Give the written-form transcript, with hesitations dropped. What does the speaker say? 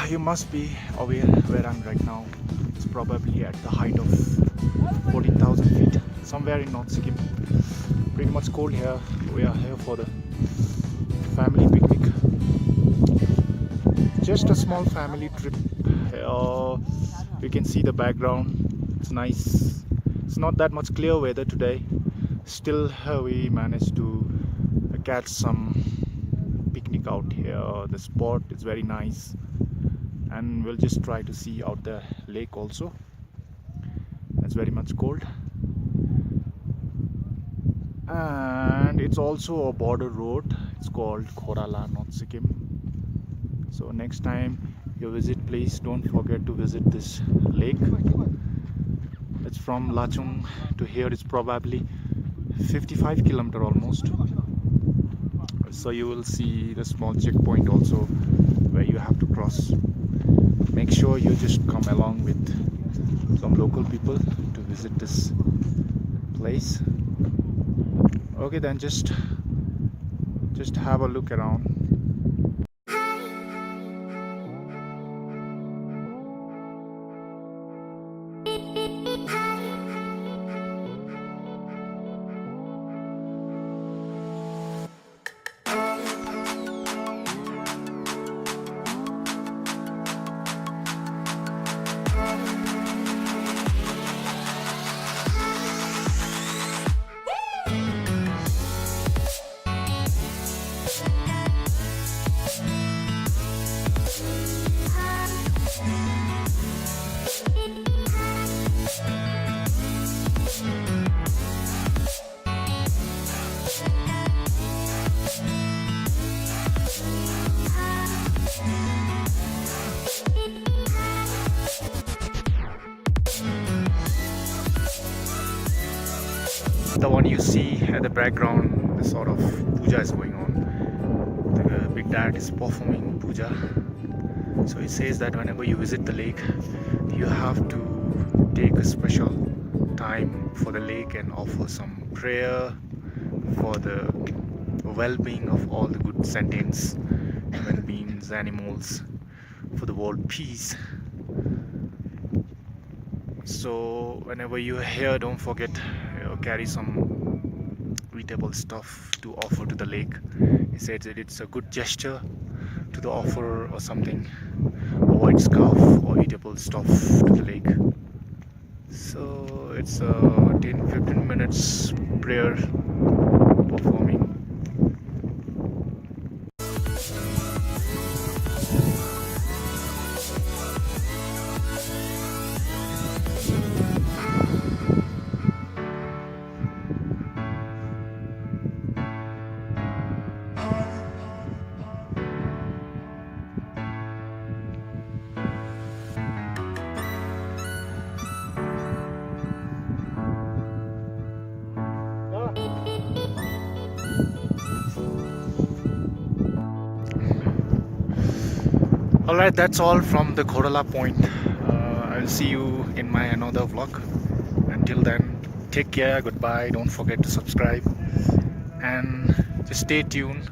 You must be aware where I'm right now. It's probably at the height of 14,000 feet, somewhere in North Sikkim. Pretty much cold here. We are here for the family picnic. Just a small family trip. You can see the background. It's nice. It's not that much clear weather today. Still, we managed to catch some picnic out here. The spot is very nice, and we'll just try to see out the lake also. It's very much cold, and it's also a border road. It's called Khorala, North Sikkim. So next time you visit, please don't forget to visit this lake. It's from LACHUNG to here. It's probably 55 kilometer almost. So you will see the small checkpoint also where you have to cross. Make sure you just come along with some local people to visit this place. Okay, then just have a look around. The one you see at the background, the sort of puja is going on. The big dad is performing puja. So it says that whenever you visit the lake, you have to take a special time for the lake and offer some prayer for the well-being of all the good sentients, human beings, animals, for the world peace. So whenever you're here, don't forget, carry some eatable stuff to offer to the lake. He said that it's a good gesture to the offer or something, a white scarf or eatable stuff to the lake. So it's a 10-15 minutes prayer performing. Alright, that's all from the Khorala point. I'll see you in my another vlog. Until then, take care, goodbye, don't forget to subscribe, and just stay tuned